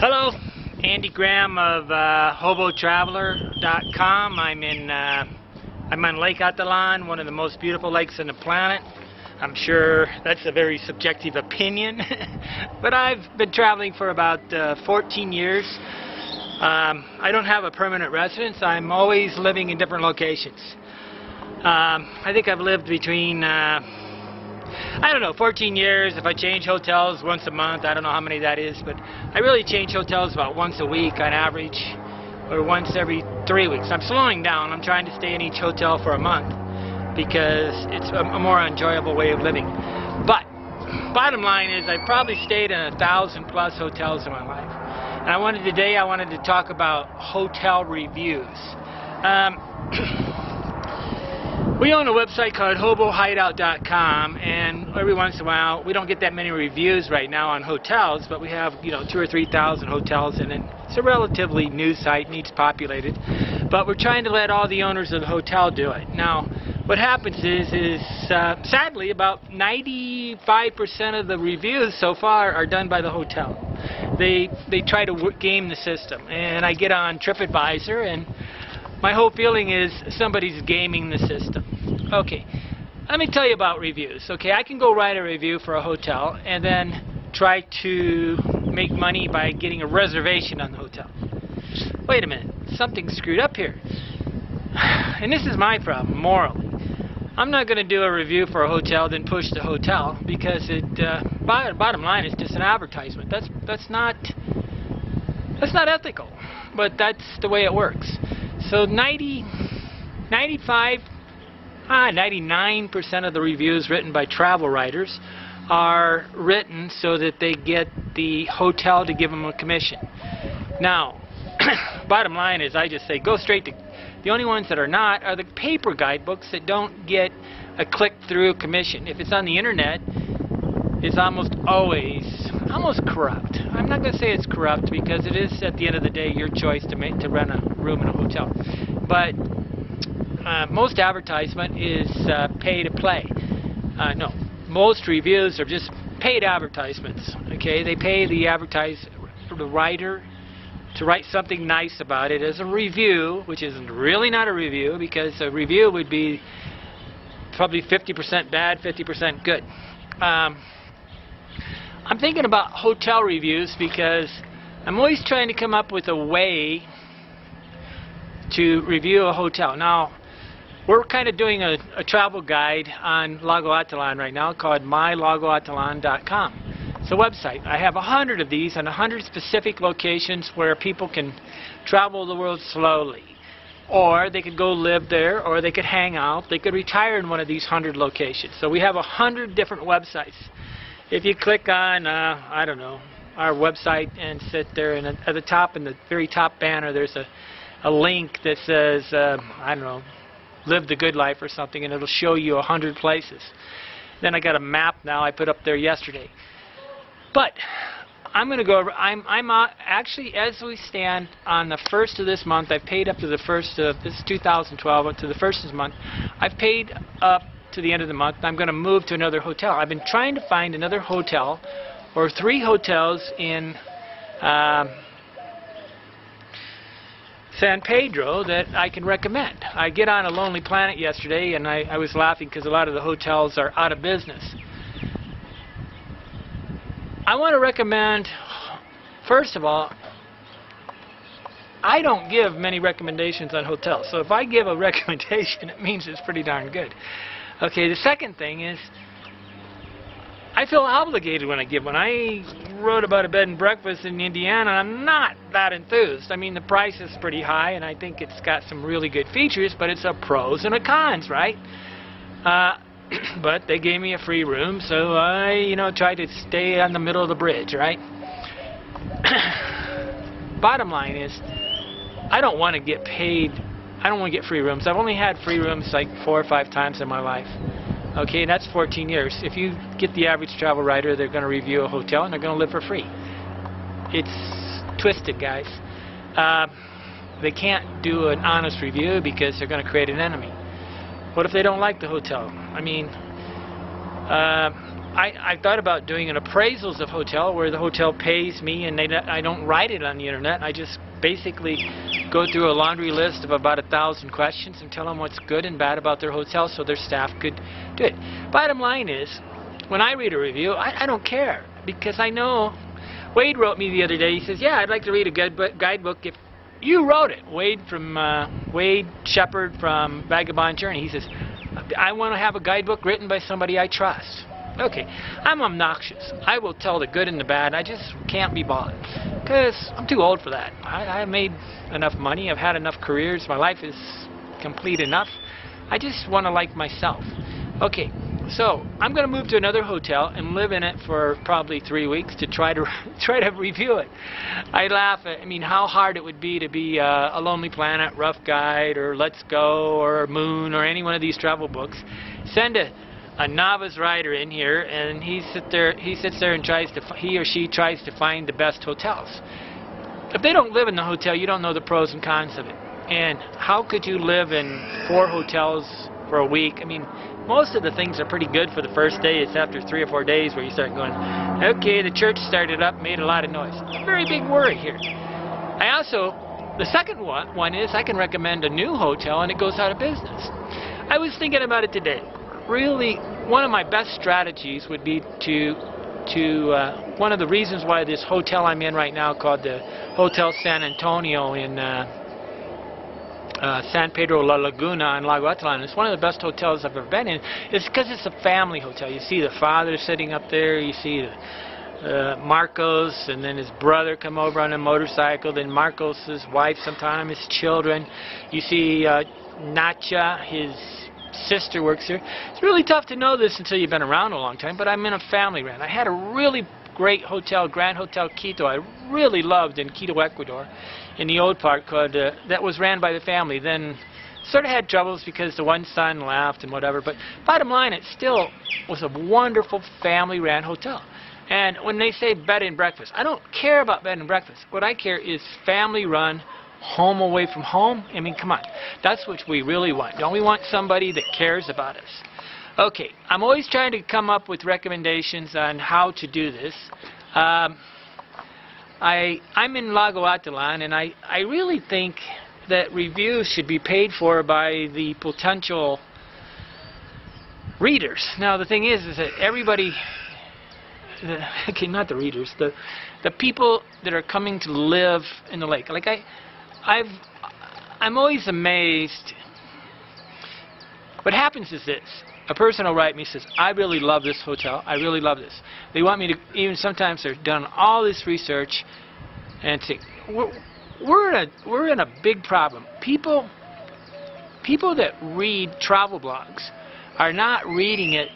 Hello, Andy Graham of hoboontheroad.com. I'm on Lake Atalan, one of the most beautiful lakes on the planet. I'm sure that's a very subjective opinion, but I've been traveling for about 14 years. I don't have a permanent residence. I'm always living in different locations. I think I've lived between 14 years. If I change hotels once a month, I don't know how many that is, but I really change hotels about once a week on average, or once every 3 weeks. I'm slowing down. I'm trying to stay in each hotel for a month because it's a more enjoyable way of living. But bottom line is I've probably stayed in 1,000+ hotels in my life. And today I wanted to talk about hotel reviews. We own a website called hoboontheroad.com, and every once in a while, we don't get that many reviews right now on hotels, but we have 2,000 or 3,000 hotels, and it's a relatively new site, needs populated. But we're trying to let all the owners of the hotel do it. Now, what happens is sadly, about 95% of the reviews so far are done by the hotel. They try to game the system, and I get on TripAdvisor, and my whole feeling is somebody's gaming the system. Okay, let me tell you about reviews. Okay, I can go write a review for a hotel and then try to make money by getting a reservation on the hotel. Wait a minute, something's screwed up here. And this is my problem, morally. I'm not going to do a review for a hotel, then push the hotel, because bottom line is just an advertisement. That's not ethical, but that's the way it works. So 99% of the reviews written by travel writers are written so that they get the hotel to give them a commission. Now, bottom line is I just say go straight to... The only ones that are not are the paper guidebooks that don't get a click-through commission. If it's on the internet, it's almost always corrupt. I'm not going to say it's corrupt because it is, at the end of the day, your choice to rent a room in a hotel. But most advertisement is pay to play. No, most reviews are just paid advertisements. Okay, they pay the writer to write something nice about it as a review, which is really not a review, because a review would be probably 50% bad, 50% good. I'm thinking about hotel reviews because I'm always trying to come up with a way to review a hotel. Now, we're kind of doing a travel guide on Lago Atalan right now called mylagoatalan.com. It's a website. I have 100 of these on 100 specific locations where people can travel the world slowly. Or they could go live there, or they could hang out. They could retire in one of these 100 locations. So we have 100 different websites. If you click on, I don't know, our website and sit there, and at the top, in the very top banner, there's a link that says, I don't know, live the good life or something, and it'll show you 100 places. Then I got a map now I put up there yesterday. But I'm going to go over, I'm actually, as we stand on the 1st of this month, I've paid up to the 1st of, this is 2012, up to the 1st of this month, I've paid up to the end of the month. I'm going to move to another hotel. I've been trying to find another hotel, or 3 hotels in San Pedro that I can recommend. I get on a Lonely Planet yesterday, and I was laughing because a lot of the hotels are out of business. I want to recommend, first of all, I don't give many recommendations on hotels. So if I give a recommendation, it means it's pretty darn good. Okay, the second thing is, I feel obligated when I give one. I wrote about a bed and breakfast in Indiana, and I'm not that enthused. I mean, the price is pretty high, and I think it's got some really good features, but it's a pros and a cons, right? But they gave me a free room, so I, tried to stay on the middle of the bridge, right? Bottom line is, I don't want to get paid. I don't want to get free rooms. I've only had free rooms like 4 or 5 times in my life. Okay, and that's 14 years. If you get the average travel writer, they're going to review a hotel and they're going to live for free. It's twisted, guys. They can't do an honest review because they're going to create an enemy. What if they don't like the hotel? I mean, I thought about doing an appraisals of hotel where the hotel pays me and I don't write it on the internet. I just basically go through a laundry list of about 1,000 questions and tell them what's good and bad about their hotel so their staff could do it. Bottom line is, when I read a review, I don't care, because I know. Wade wrote me the other day. He says, yeah, I'd like to read a guidebook if you wrote it. Wade Shepard from Vagabond Journey. He says, I want to have a guidebook written by somebody I trust. Okay, I'm obnoxious. I will tell the good and the bad. I just can't be bothered, because I'm too old for that. I made enough money. I've had enough careers. My life is complete enough. I just want to like myself. Okay, so I'm going to move to another hotel and live in it for probably 3 weeks to try to review it. I laugh at, I mean, how hard it would be to be a Lonely Planet, Rough Guide, or Let's Go, or Moon, or any one of these travel books. Send a novice writer in here, and he sits there and he or she tries to find the best hotels. If they don't live in the hotel, you don't know the pros and cons of it. And how could you live in 4 hotels for a week? I mean, most of the things are pretty good for the first day. It's after 3 or 4 days where you start going, okay, the church started up, made a lot of noise. A very big worry here. The second one is I can recommend a new hotel and it goes out of business. I was thinking about it today. Really, one of my best strategies would be one of the reasons why this hotel I'm in right now, called the Hotel San Antonio in San Pedro La Laguna in Lago Atlan, it's one of the best hotels I've ever been in. It's because it's a family hotel. You see the father sitting up there, you see Marcos and then his brother come over on a motorcycle, then Marcos' wife, sometimes his children. You see Nacha, his sister, works here. It's really tough to know this until you've been around a long time, but I'm in a family rent. I had a really great hotel, Grand Hotel Quito, I really loved in Quito, Ecuador, in the old part, called, that was ran by the family. Then sort of had troubles because the one son left and whatever, but bottom line, it still was a wonderful family ran hotel. And when they say bed and breakfast, I don't care about bed and breakfast. What I care is family run, home away from home. I mean, come on. That's what we really want. Don't we want somebody that cares about us? Okay, I'm always trying to come up with recommendations on how to do this. I'm in Lago Atlan, and I really think that reviews should be paid for by the potential readers. Now, the thing is that everybody, okay, not the readers, the people that are coming to live in the lake. Like I'm always amazed. What happens is this. A person will write me and says, I really love this hotel. I really love this. They want me to, even sometimes they've done all this research, and say, we're in a big problem. People that read travel blogs are not reading it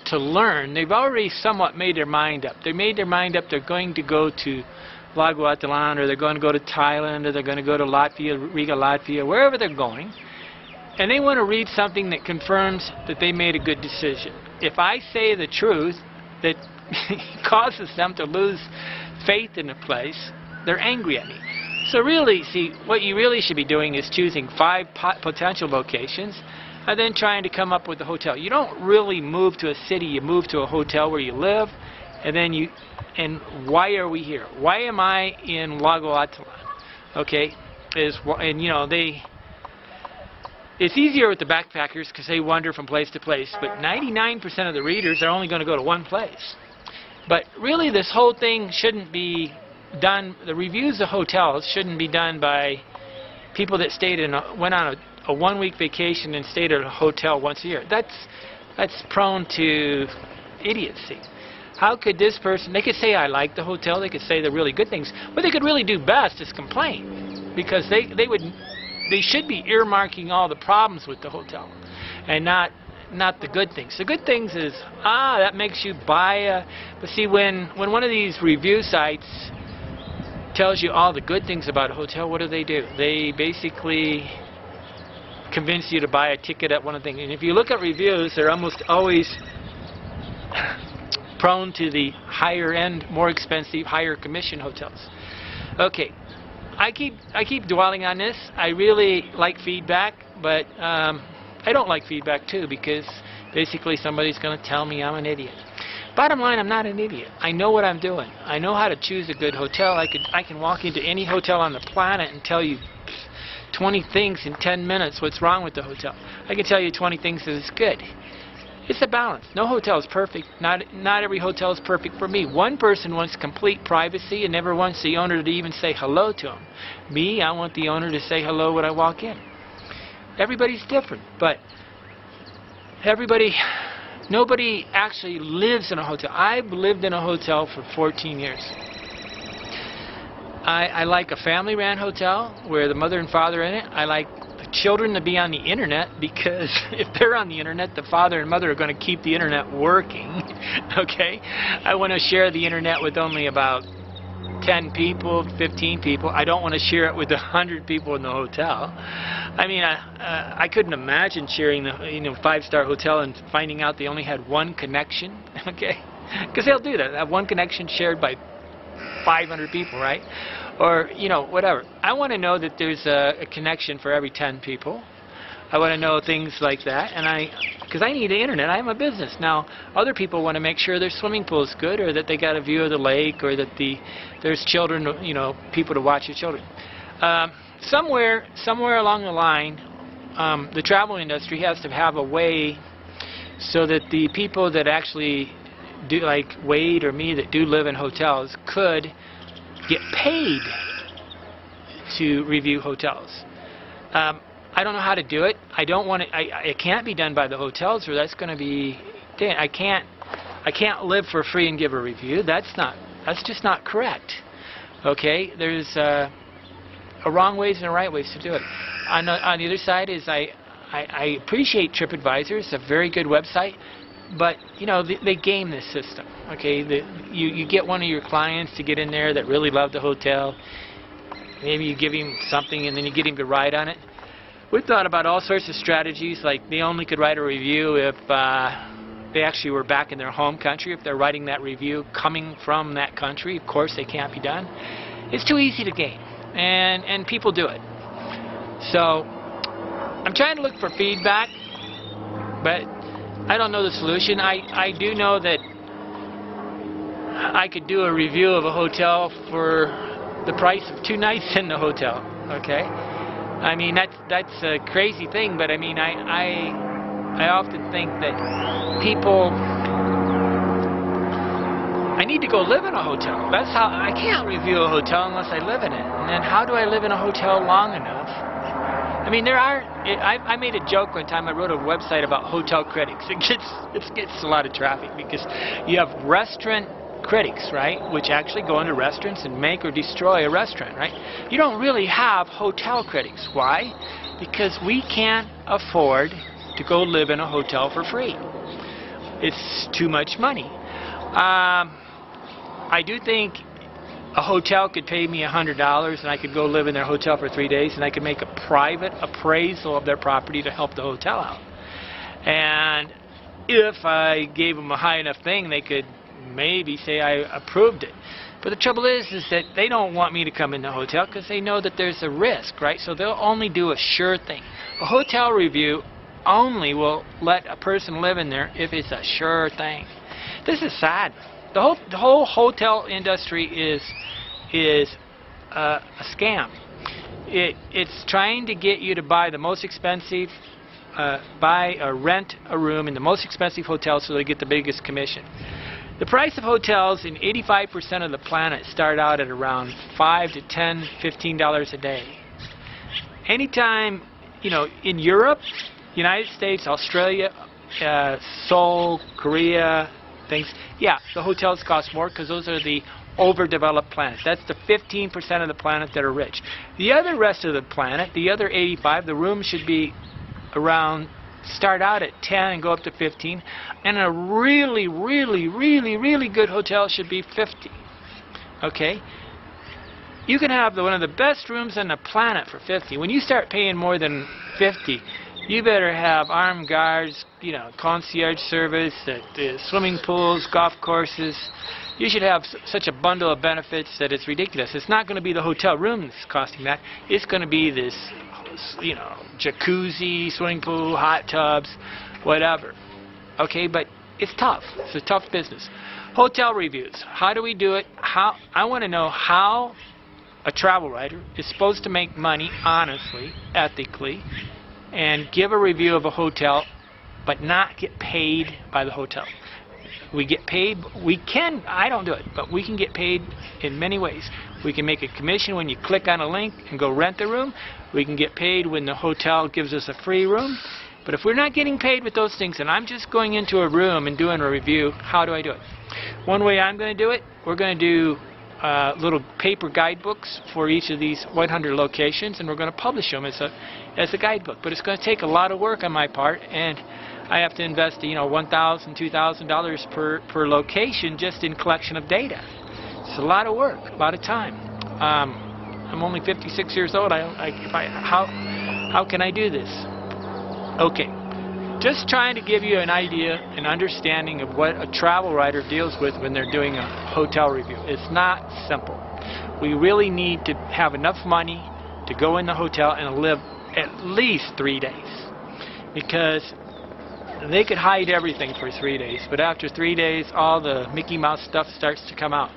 to learn. They've already somewhat made their mind up. They made their mind up they're going to go to Lago Atlan, or they're going to go to Thailand, or they're going to go to Latvia, Riga, Latvia, wherever they're going. And they want to read something that confirms that they made a good decision. If I say the truth that causes them to lose faith in a place, they're angry at me. So really, see, what you really should be doing is choosing 5 potential locations and then trying to come up with a hotel. You don't really move to a city, you move to a hotel where you live, and then and why are we here? Why am I in Lago Atlan? Okay, and you know, it's easier with the backpackers because they wander from place to place, but 99% of the readers are only going to go to one place. But really, this whole thing shouldn't be done, the reviews of hotels shouldn't be done by people that went on a 1-week vacation and stayed at a hotel once a year. That's prone to idiocy. How could this person, they could say I like the hotel, they could say the really good things, what they could really do best is complain, because they should be earmarking all the problems with the hotel and not the good things. The good things is, that makes you buy but see, when one of these review sites tells you all the good things about a hotel, what do? They basically convince you to buy a ticket at one of the things. And if you look at reviews, they're almost always prone to the higher end, more expensive, higher commission hotels. Okay, I keep dwelling on this. I really like feedback, but I don't like feedback too, because basically somebody's going to tell me I'm an idiot. Bottom line, I'm not an idiot. I know what I'm doing. I know how to choose a good hotel. I can walk into any hotel on the planet and tell you 20 things in 10 minutes what's wrong with the hotel. I can tell you 20 things that is good. It's a balance. No hotel is perfect. Not every hotel is perfect for me. One person wants complete privacy and never wants the owner to even say hello to him. Me, I want the owner to say hello when I walk in. Everybody's different, but nobody actually lives in a hotel. I've lived in a hotel for 14 years. I like a family-ran hotel where the mother and father are in it. I like the children to be on the internet, because if they're on the internet, the father and mother are going to keep the internet working. Okay? I want to share the internet with only about 10 people, 15 people. I don't want to share it with 100 people in the hotel. I mean, I couldn't imagine sharing the 5-star hotel and finding out they only had one connection. Okay? Because they'll do that. Have one connection shared by 500 people, right? Or, whatever. I want to know that there's a connection for every 10 people. I want to know things like that, and because I need the internet. I have a business. Now, other people want to make sure their swimming pool is good, or that they got a view of the lake, or that there's children, people to watch the children. Somewhere along the line, the travel industry has to have a way so that the people that actually do, like Wade or me, that do live in hotels, could get paid to review hotels. I don't know how to do it. I don't want it. It can't be done by the hotels, or that's going to be. I can't live for free and give a review. That's just not correct. Okay, there's wrong ways and right ways to do it. On the other side is I appreciate TripAdvisor. It's a very good website. But, they game this system, okay? You get one of your clients to get in there that really love the hotel. Maybe you give him something and then you get him to write on it. We've thought about all sorts of strategies, like they only could write a review if they actually were back in their home country. If they're writing that review coming from that country, of course they can't be done. It's too easy to game, and people do it. So, I'm trying to look for feedback, but I don't know the solution. I do know that I could do a review of a hotel for the price of 2 nights in the hotel. Okay, I mean that's a crazy thing, but I mean I often think that people. I need to go live in a hotel. That's how I can't review a hotel unless I live in it. And then how do I live in a hotel long enough? I mean, I made a joke one time. I wrote a website about hotel critics. It gets a lot of traffic because you have restaurant critics, right, which actually go into restaurants and make or destroy a restaurant, right? You don't really have hotel critics. Why? Because we can't afford to go live in a hotel for free. It's too much money. I do think a hotel could pay me $100 and I could go live in their hotel for 3 days, and I could make a private appraisal of their property to help the hotel out. And if I gave them a high enough thing, they could maybe say I approved it. But the trouble is that they don't want me to come in the hotel because they know that there's a risk, right? So they'll only do a sure thing. A hotel review only will let a person live in there if it's a sure thing. This is sad. The whole hotel industry is a scam. It's trying to get you to buy the most expensive, buy or rent a room in the most expensive hotel so they get the biggest commission. The price of hotels in 85% of the planet start out at around $5 to $10, $15 a day. Anytime, in Europe, United States, Australia, Seoul, Korea, things, yeah, the hotels cost more because those are the overdeveloped planets. That's the 15% of the planet that are rich. The other rest of the planet, the other 85, the rooms should be around, start out at 10 and go up to 15, and a really, really, really, really good hotel should be 50. Okay? You can have one of the best rooms on the planet for 50. When you start paying more than 50, you better have armed guards, concierge service, swimming pools, golf courses. You should have such a bundle of benefits that it's ridiculous. It's not going to be the hotel room that's costing that. It's going to be this, jacuzzi, swimming pool, hot tubs, whatever. Okay, but it's tough. It's a tough business. Hotel reviews. How do we do it? I want to know how a travel writer is supposed to make money honestly, ethically, and give a review of a hotel, but not get paid by the hotel. We get paid, I don't do it, but we can get paid in many ways. We can make a commission when you click on a link and go rent the room. We can get paid when the hotel gives us a free room. But if we're not getting paid with those things, and I'm just going into a room and doing a review, how do I do it? One way I'm going to do it, we're going to do little paper guidebooks for each of these 100 locations, and we're going to publish them as a guidebook. But it's going to take a lot of work on my part, and I have to invest, $1,000, $2,000 per location just in collection of data. It's a lot of work, a lot of time. I'm only 56 years old. How can I do this? Okay, just trying to give you an idea, an understanding of what a travel writer deals with when they're doing a hotel review. It's not simple. We really need to have enough money to go in the hotel and live at least 3 days, because they could hide everything for 3 days, but after 3 days all the Mickey Mouse stuff starts to come out.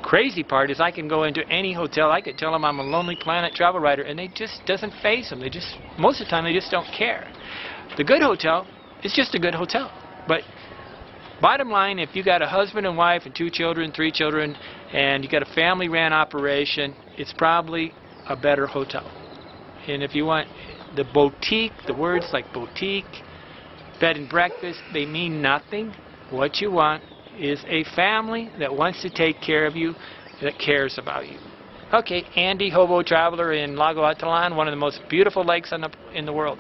Crazy part is I can go into any hotel, I could tell them I'm a Lonely Planet travel writer, and they just doesn't faze them. Most of the time they just don't care. The good hotel is just a good hotel. But bottom line, if you got a husband and wife and 2 children, 3 children, and you got a family ran operation, it's probably a better hotel. And if you want the boutique, the words like boutique, bed and breakfast, they mean nothing. What you want is a family that wants to take care of you, that cares about you. Okay, Andy, hobo traveler in Lago Atilan, one of the most beautiful lakes in the world.